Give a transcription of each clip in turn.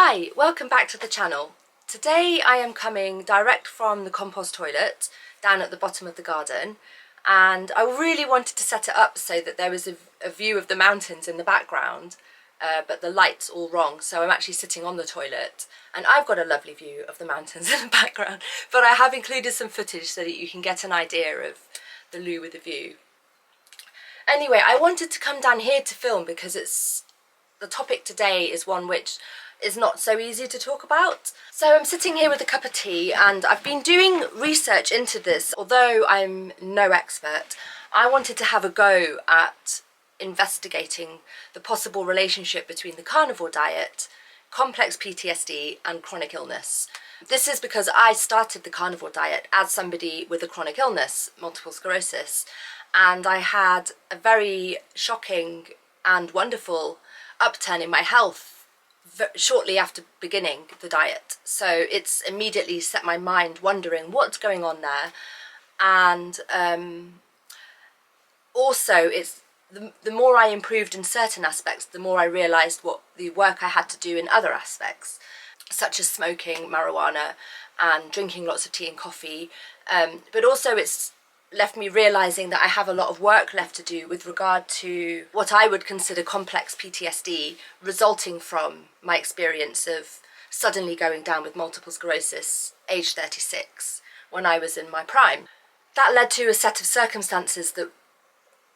Hi, welcome back to the channel. Today I am coming direct from the compost toilet down at the bottom of the garden, and I really wanted to set it up so that there was a view of the mountains in the background, but the light's all wrong, so I'm actually sitting on the toilet and I've got a lovely view of the mountains in the background, but I have included some footage so that you can get an idea of the loo with a view. Anyway, I wanted to come down here to film because the topic today is one which is not so easy to talk about. So I'm sitting here with a cup of tea and I've been doing research into this. Although I'm no expert, I wanted to have a go at investigating the possible relationship between the carnivore diet, complex PTSD and chronic illness. This is because I started the carnivore diet as somebody with a chronic illness, multiple sclerosis, and I had a very shocking and wonderful upturn in my health shortly after beginning the diet. So it's immediately set my mind wondering what's going on there, and also it's the more I improved in certain aspects, the more I realised what the work I had to do in other aspects, such as smoking marijuana and drinking lots of tea and coffee, but also it's left me realising that I have a lot of work left to do with regard to what I would consider complex PTSD resulting from my experience of suddenly going down with multiple sclerosis age 36 when I was in my prime. That led to a set of circumstances that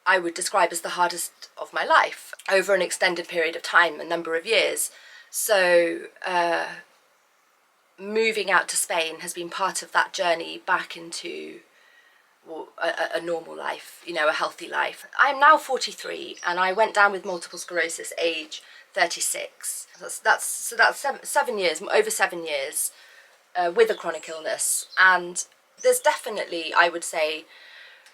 I would describe as the hardest of my life over an extended period of time, a number of years. So moving out to Spain has been part of that journey back into a normal life, you know, a healthy life. I'm now 43 and I went down with multiple sclerosis age 36. That's 7 years, over 7 years with a chronic illness. And there's definitely, I would say,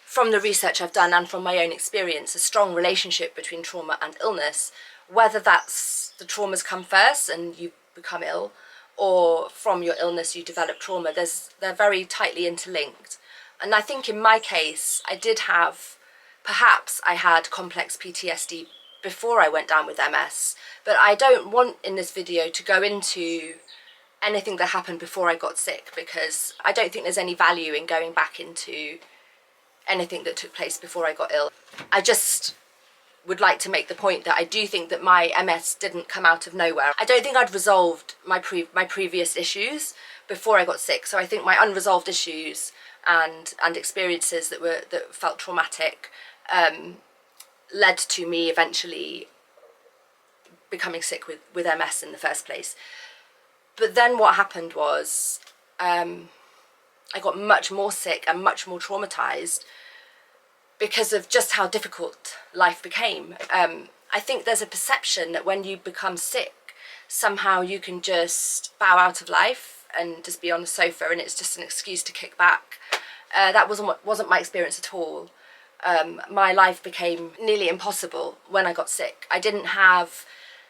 from the research I've done and from my own experience, a strong relationship between trauma and illness, whether that's the traumas come first and you become ill, or from your illness you develop trauma. They're very tightly interlinked. And I think in my case, perhaps I had complex PTSD before I went down with MS, but I don't want in this video to go into anything that happened before I got sick, because I don't think there's any value in going back into anything that took place before I got ill. I just would like to make the point that I do think that my MS didn't come out of nowhere. I don't think I'd resolved my previous issues before I got sick, so I think my unresolved issues and experiences that felt traumatic led to me eventually becoming sick with MS in the first place. But then what happened was I got much more sick and much more traumatized because of just how difficult life became. I think there's a perception that when you become sick, somehow you can just bow out of life and just be on the sofa and it's just an excuse to kick back. That wasn't my experience at all. My life became nearly impossible when I got sick. I didn't have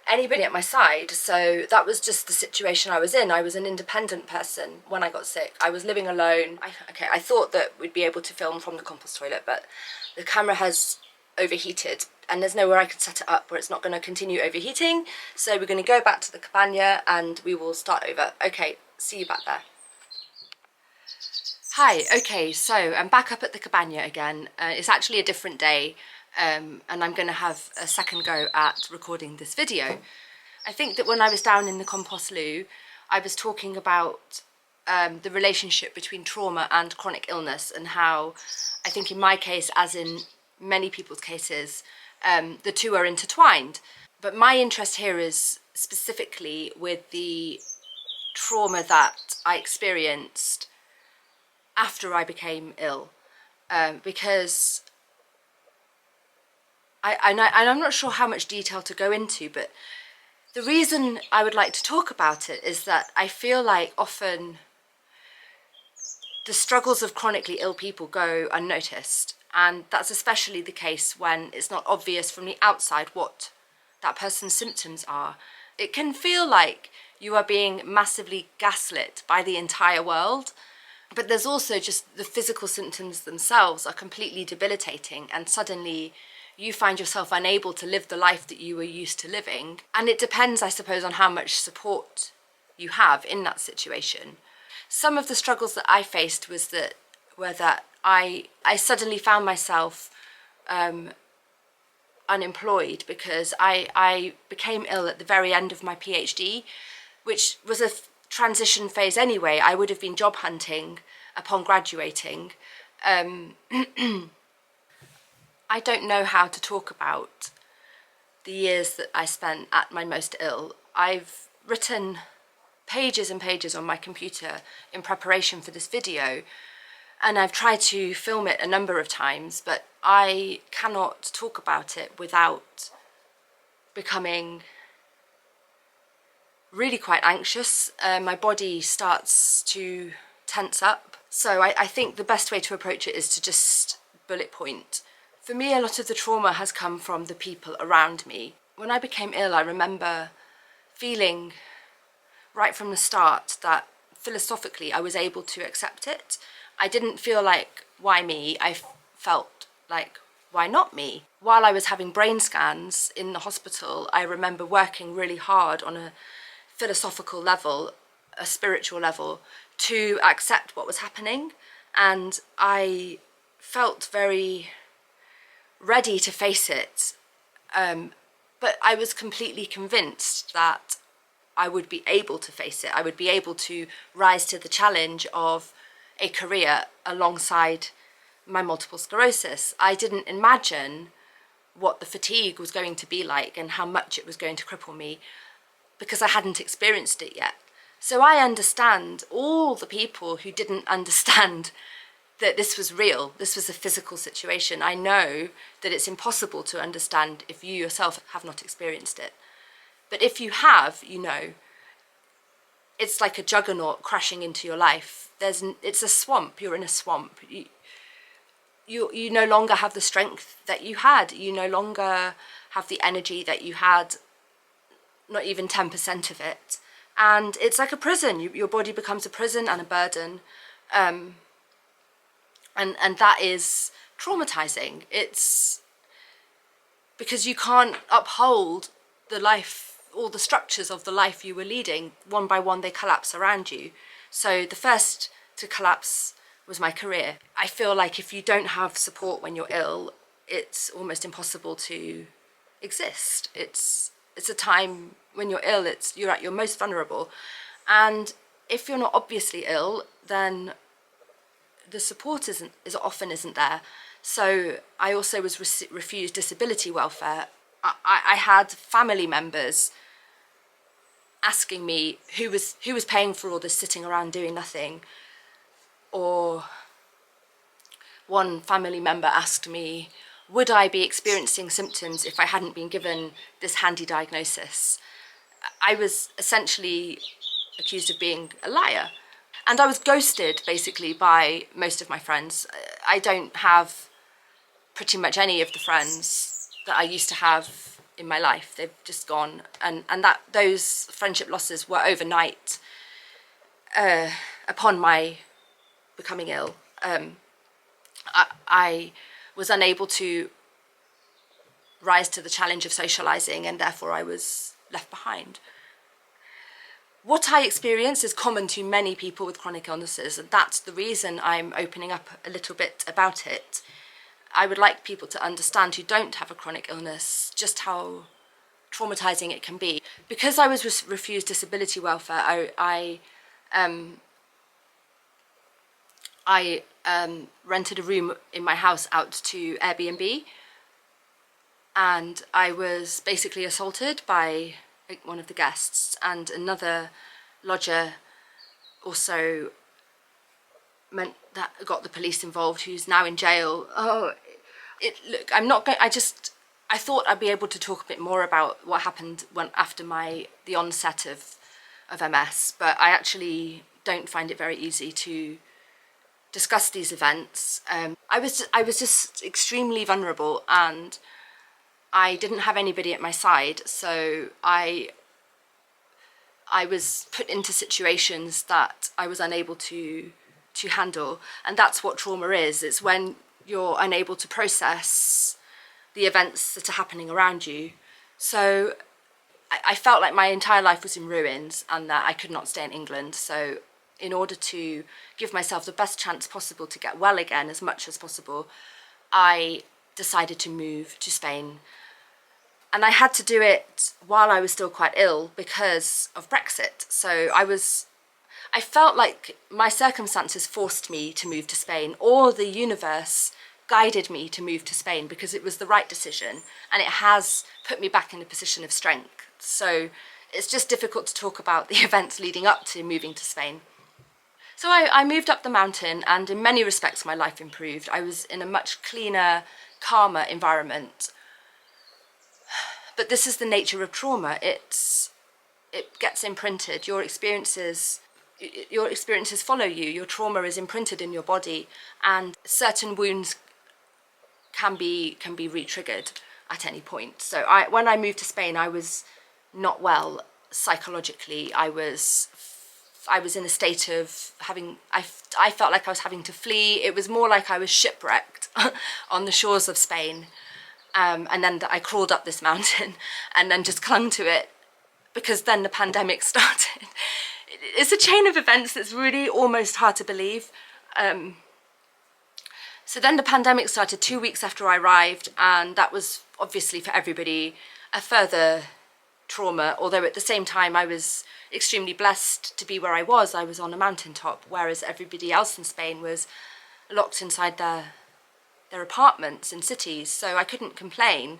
anybody at my side, so that was just the situation I was in. I was an independent person when I got sick. I was living alone. I thought that we'd be able to film from the compost toilet, but the camera has overheated and there's nowhere I can set it up where it's not going to continue overheating. So we're going to go back to the cabana and we will start over. Okay, see you back there. Hi, okay, so I'm back up at the cabana again. It's actually a different day, and I'm going to have a second go at recording this video. I think that when I was down in the compost loo, I was talking about the relationship between trauma and chronic illness, and how I think in my case, as in many people's cases, the two are intertwined. But my interest here is specifically with the trauma that I experienced after I became ill, because I'm not sure how much detail to go into, but the reason I would like to talk about it is that I feel like often the struggles of chronically ill people go unnoticed, and that's especially the case when it's not obvious from the outside what that person's symptoms are. It can feel like you are being massively gaslit by the entire world. But there's also just the physical symptoms themselves are completely debilitating, and suddenly you find yourself unable to live the life that you were used to living. And it depends, I suppose, on how much support you have in that situation. Some of the struggles that I faced were that I suddenly found myself unemployed because I became ill at the very end of my PhD, which was a transition phase anyway. I would have been job hunting upon graduating. I don't know how to talk about the years that I spent at my most ill. I've written pages and pages on my computer in preparation for this video, and I've tried to film it a number of times, but I cannot talk about it without becoming really quite anxious. My body starts to tense up. So I think the best way to approach it is to just bullet point. For me, a lot of the trauma has come from the people around me. When I became ill, I remember feeling right from the start that philosophically I was able to accept it. I didn't feel like, why me? I felt like, why not me? While I was having brain scans in the hospital, I remember working really hard on a philosophical level, a spiritual level, to accept what was happening. And I felt very ready to face it. But I was completely convinced that I would be able to face it. I would be able to rise to the challenge of a career alongside my multiple sclerosis. I didn't imagine what the fatigue was going to be like and how much it was going to cripple me because I hadn't experienced it yet. So I understand all the people who didn't understand that this was real, this was a physical situation. I know that it's impossible to understand if you yourself have not experienced it. But if you have, you know, it's like a juggernaut crashing into your life. It's a swamp, you're in a swamp. You no longer have the strength that you had. You no longer have the energy that you had, not even 10% of it. And it's like a prison. Your body becomes a prison and a burden. And that is traumatizing. It's because you can't uphold the life, all the structures of the life you were leading. One by one, they collapse around you. So the first to collapse was my career. I feel like if you don't have support when you're ill, it's almost impossible to exist. It's a time when you're ill, you're at your most vulnerable. And if you're not obviously ill, then the support often isn't there. So I also was refused disability welfare. I had family members asking me who was paying for all this sitting around doing nothing. Or one family member asked me, would I be experiencing symptoms if I hadn't been given this handy diagnosis? I was essentially accused of being a liar. And I was ghosted, basically, by most of my friends. I don't have pretty much any of the friends that I used to have in my life. They've just gone. And those friendship losses were overnight upon my becoming ill. I was unable to rise to the challenge of socialising, and therefore I was left behind. What I experience is common to many people with chronic illnesses, and that's the reason I'm opening up a little bit about it. I would like people to understand who don't have a chronic illness just how traumatising it can be. Because I was refused disability welfare, I rented a room in my house out to Airbnb, and I was basically assaulted by one of the guests, and another lodger also meant that got the police involved, who's now in jail. Look, I'm not going. I thought I'd be able to talk a bit more about what happened after the onset of MS, but I actually don't find it very easy to discuss these events. I was just extremely vulnerable, and I didn't have anybody at my side, so I was put into situations that I was unable to handle, and that's what trauma is. It's when you're unable to process the events that are happening around you. So I felt like my entire life was in ruins and that I could not stay in England. So in order to give myself the best chance possible to get well again as much as possible, I decided to move to Spain. And I had to do it while I was still quite ill because of Brexit. So I felt like my circumstances forced me to move to Spain, or the universe guided me to move to Spain because it was the right decision and it has put me back in a position of strength. So it's just difficult to talk about the events leading up to moving to Spain. So I moved up the mountain, and in many respects my life improved. I was in a much cleaner, calmer environment. But this is the nature of trauma. It gets imprinted. Your experiences follow you. Your trauma is imprinted in your body, and certain wounds can be re-triggered at any point. So when I moved to Spain, I was not well psychologically. I was in a state of I felt like I was having to flee. It was more like I was shipwrecked on the shores of Spain. And then I crawled up this mountain and then just clung to it, because then the pandemic started. It's a chain of events that's really almost hard to believe. So then the pandemic started 2 weeks after I arrived, and that was obviously for everybody a further trauma, although at the same time I was extremely blessed to be where I was. I was on a mountaintop, whereas everybody else in Spain was locked inside their apartments in cities, so I couldn't complain.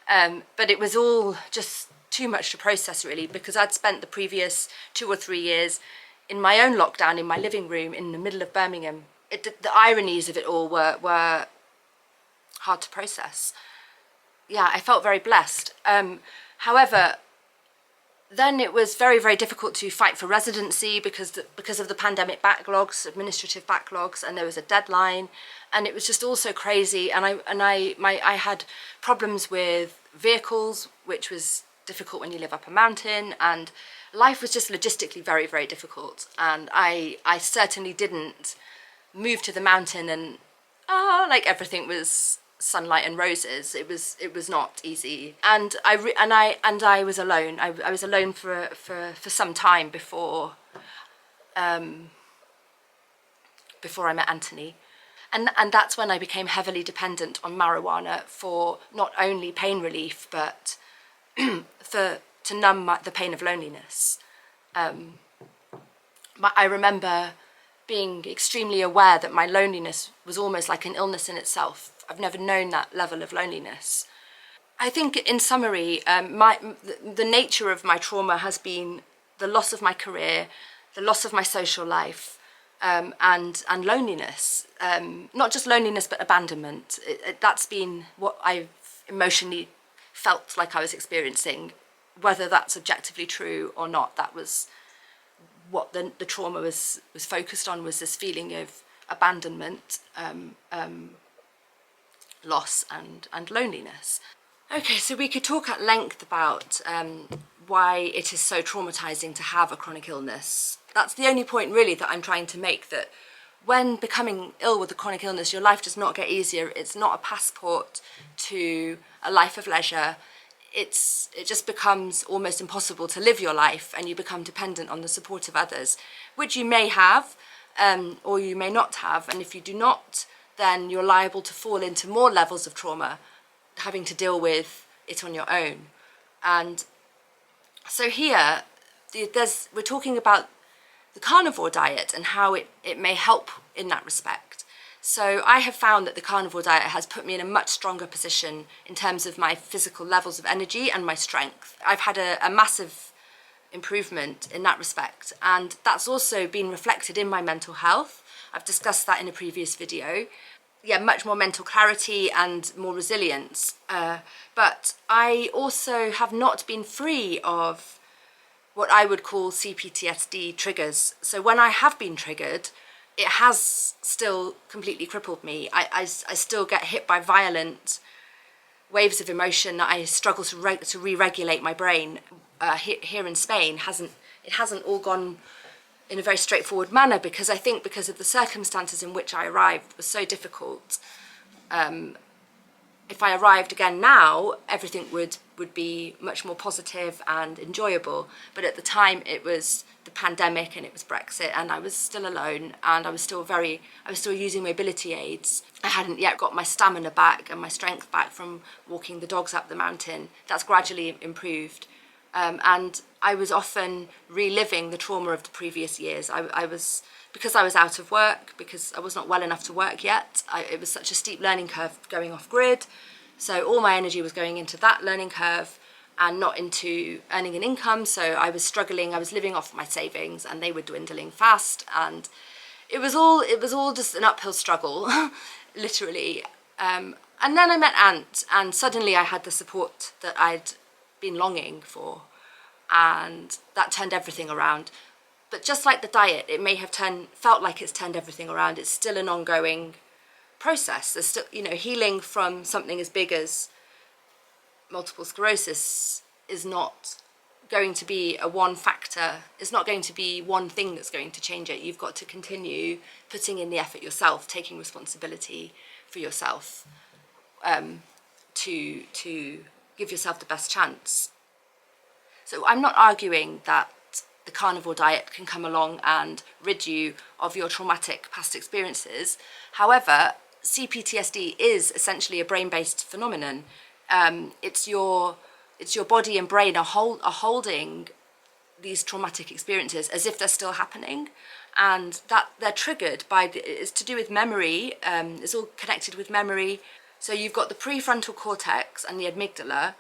But it was all just too much to process, really, because I'd spent the previous 2 or 3 years in my own lockdown in my living room in the middle of Birmingham. The ironies of it all were hard to process. Yeah, I felt very blessed. However, then it was very, very difficult to fight for residency because of the pandemic backlogs, administrative backlogs, and there was a deadline, and it was just all so crazy. And I had problems with vehicles, which was difficult when you live up a mountain, and life was just logistically very, very difficult. And I certainly didn't move to the mountain and like everything was sunlight and roses. It was not easy, and I was alone. I was alone for some time before I met Anthony, and that's when I became heavily dependent on marijuana for not only pain relief but to numb the pain of loneliness. I remember being extremely aware that my loneliness was almost like an illness in itself. I've never known that level of loneliness. I think in summary, the nature of my trauma has been the loss of my career, the loss of my social life, and loneliness. Not just loneliness, but abandonment. That's been what I've emotionally felt like I was experiencing. Whether that's objectively true or not, that was what the trauma was focused on, was this feeling of abandonment, loss and loneliness. Okay, so we could talk at length about why it is so traumatizing to have a chronic illness. That's the only point really that I'm trying to make, that when becoming ill with a chronic illness, your life does not get easier. It's not a passport to a life of leisure. It just becomes almost impossible to live your life, and you become dependent on the support of others, which you may have or you may not have. And if you do not, then you're liable to fall into more levels of trauma, having to deal with it on your own. And so here, we're talking about the carnivore diet and how it may help in that respect. So I have found that the carnivore diet has put me in a much stronger position in terms of my physical levels of energy and my strength. I've had a massive improvement in that respect, and that's also been reflected in my mental health. I've discussed that in a previous video. Yeah, much more mental clarity and more resilience. But I also have not been free of what I would call CPTSD triggers. So when I have been triggered, it has still completely crippled me. I still get hit by violent waves of emotion. I struggle to re-regulate my brain. Here in Spain, it hasn't all gone in a very straightforward manner, because I think because of the circumstances in which I arrived was so difficult. If I arrived again now, everything would would be much more positive and enjoyable. But at the time it was the pandemic and it was Brexit, and I was still alone, and I was still using mobility aids. I hadn't yet got my stamina back and my strength back from walking the dogs up the mountain. That's gradually improved. And I was often reliving the trauma of the previous years. Because I was out of work, because I was not well enough to work yet, it was such a steep learning curve going off grid. So all my energy was going into that learning curve and not into earning an income. So I was struggling, I was living off my savings and they were dwindling fast. And it was all just an uphill struggle, literally. And then I met Ant, and suddenly I had the support that I'd been longing for, and that turned everything around. But just like the diet, it may have felt like it's turned everything around. It's still an ongoing process. There's still, healing from something as big as multiple sclerosis is not going to be a one factor. It's not going to be one thing that's going to change it. You've got to continue putting in the effort yourself, taking responsibility for yourself, to give yourself the best chance. So I'm not arguing that the carnivore diet can come along and rid you of your traumatic past experiences. However, CPTSD is essentially a brain-based phenomenon. It's your body and brain are holding these traumatic experiences as if they're still happening, and that they're triggered by it's to do with memory. It's all connected with memory. So you've got the prefrontal cortex and the amygdala,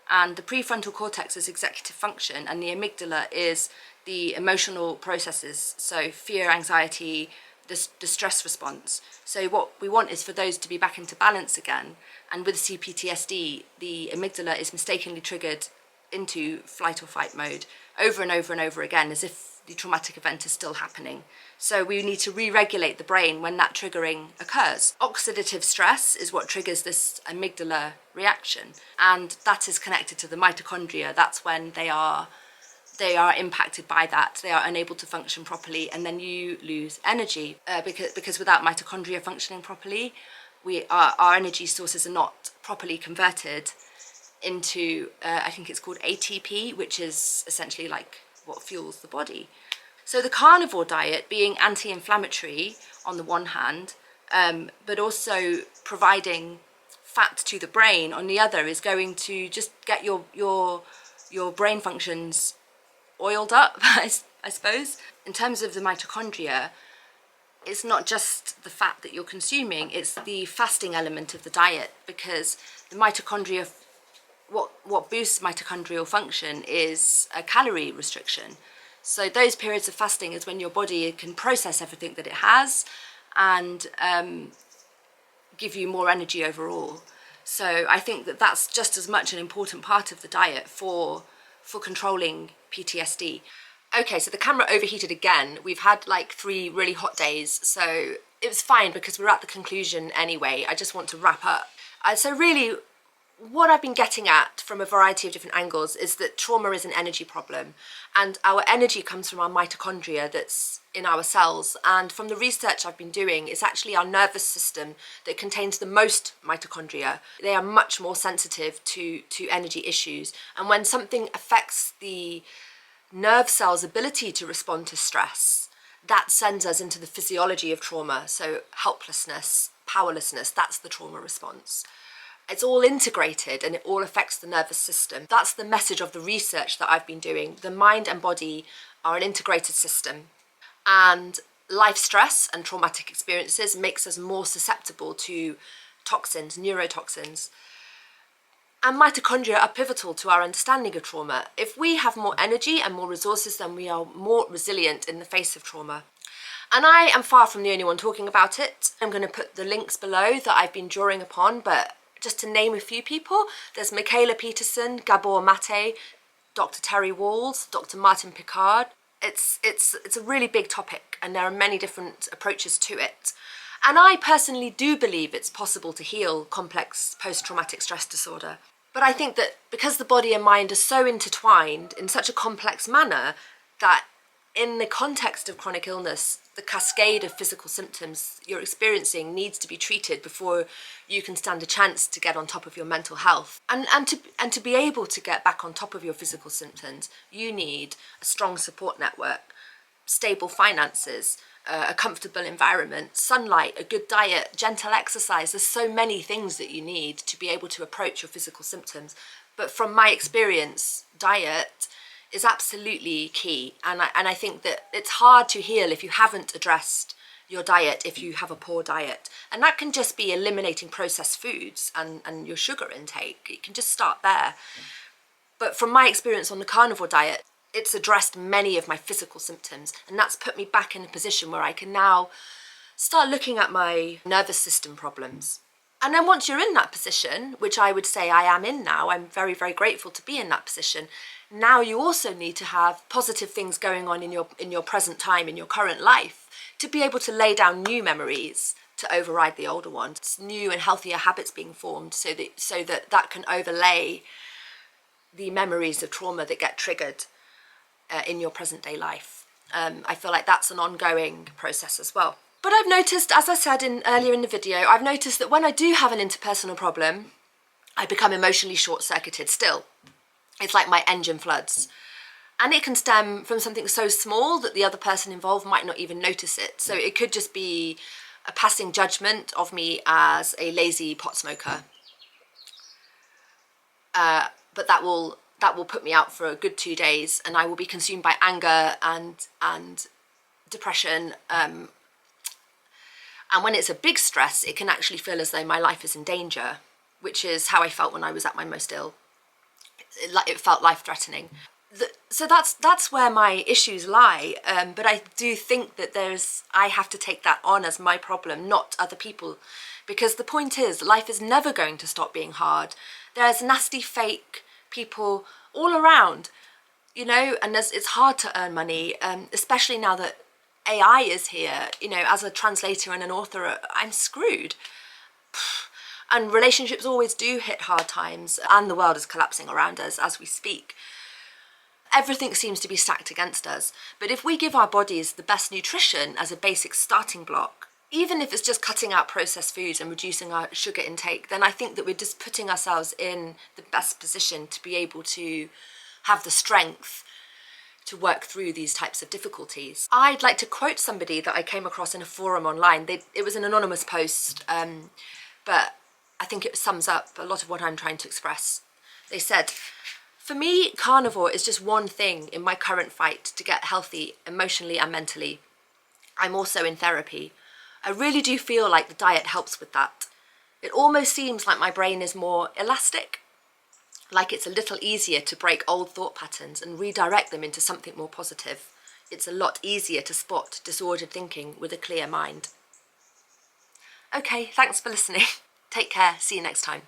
and the prefrontal cortex is executive function and the amygdala is the emotional processes, so fear, anxiety, the stress response. So what we want is for those to be back into balance again. And with CPTSD, the amygdala is mistakenly triggered into flight or fight mode over and over and over again, as if the traumatic event is still happening. So we need to re-regulate the brain when that triggering occurs. Oxidative stress is what triggers this amygdala reaction, and that is connected to the mitochondria. That's when they are impacted by that. They are unable to function properly, and then you lose energy because without mitochondria functioning properly, our energy sources are not properly converted into, I think it's called ATP, which is essentially like what fuels the body. So the carnivore diet, being anti-inflammatory on the one hand, but also providing fat to the brain on the other, is going to just get your brain functions oiled up, I suppose. In terms of the mitochondria, it's not just the fat that you're consuming, it's the fasting element of the diet, because the mitochondria, what boosts mitochondrial function is a calorie restriction. So those periods of fasting is when your body can process everything that it has and give you more energy overall. So I think that that's just as much an important part of the diet for controlling PTSD. Okay, so the camera overheated again. We've had like 3 really hot days, so it was fine because we're at the conclusion anyway. I just want to wrap up. So really, what I've been getting at from a variety of different angles is that trauma is an energy problem, and our energy comes from our mitochondria that's in our cells. And from the research I've been doing, it's actually our nervous system that contains the most mitochondria. They are much more sensitive to energy issues, and when something affects the nerve cells' ability to respond to stress, that sends us into the physiology of trauma. So helplessness, powerlessness, that's the trauma response. It's all integrated and it all affects the nervous system. That's the message of the research that I've been doing. The mind and body are an integrated system, and life stress and traumatic experiences makes us more susceptible to toxins, neurotoxins. And mitochondria are pivotal to our understanding of trauma. If we have more energy and more resources, then we are more resilient in the face of trauma. And I am far from the only one talking about it. I'm going to put the links below that I've been drawing upon, but just to name a few people, there's Michaela Peterson, Gabor Maté, Dr. Terry Walls, Dr. Martin Picard. It's a really big topic, and there are many different approaches to it. And I personally do believe it's possible to heal complex post-traumatic stress disorder. But I think that because the body and mind are so intertwined in such a complex manner, that in the context of chronic illness, the cascade of physical symptoms you're experiencing needs to be treated before you can stand a chance to get on top of your mental health. And to be able to get back on top of your physical symptoms, you need a strong support network, stable finances, a comfortable environment, sunlight, a good diet, gentle exercise. There's so many things that you need to be able to approach your physical symptoms. But from my experience, diet is absolutely key. And I think that it's hard to heal if you haven't addressed your diet, if you have a poor diet. And that can just be eliminating processed foods and your sugar intake. You can just start there. But from my experience on the carnivore diet, it's addressed many of my physical symptoms, and that's put me back in a position where I can now start looking at my nervous system problems. And then once you're in that position, which I would say I am in now, I'm very, very grateful to be in that position. Now you also need to have positive things going on in your present time, in your current life, to be able to lay down new memories to override the older ones, new and healthier habits being formed so that can overlay the memories of trauma that get triggered in your present day life. I feel like that's an ongoing process as well. But I've noticed, as I said earlier in the video, I've noticed that when I do have an interpersonal problem, I become emotionally short-circuited still. It's like my engine floods. And it can stem from something so small that the other person involved might not even notice it. So it could just be a passing judgment of me as a lazy pot smoker. But that will put me out for a good 2 days, and I will be consumed by anger and depression. And when it's a big stress, it can actually feel as though my life is in danger, which is how I felt when I was at my most ill. It felt life-threatening. So that's where my issues lie. But I do think that I have to take that on as my problem, not other people. Because the point is, life is never going to stop being hard. There's nasty, fake people all around, you know, and it's hard to earn money, especially now that AI is here. You know, as a translator and an author, I'm screwed. And relationships always do hit hard times, and the world is collapsing around us as we speak. Everything seems to be stacked against us. But if we give our bodies the best nutrition as a basic starting block, even if it's just cutting out processed foods and reducing our sugar intake, then I think that we're just putting ourselves in the best position to be able to have the strength to work through these types of difficulties. I'd like to quote somebody that I came across in a forum online. It was an anonymous post, but I think it sums up a lot of what I'm trying to express. They said, "For me, carnivore is just one thing in my current fight to get healthy emotionally and mentally. I'm also in therapy. I really do feel like the diet helps with that. It almost seems like my brain is more elastic, like it's a little easier to break old thought patterns and redirect them into something more positive. It's a lot easier to spot disordered thinking with a clear mind." Okay, thanks for listening. Take care. See you next time.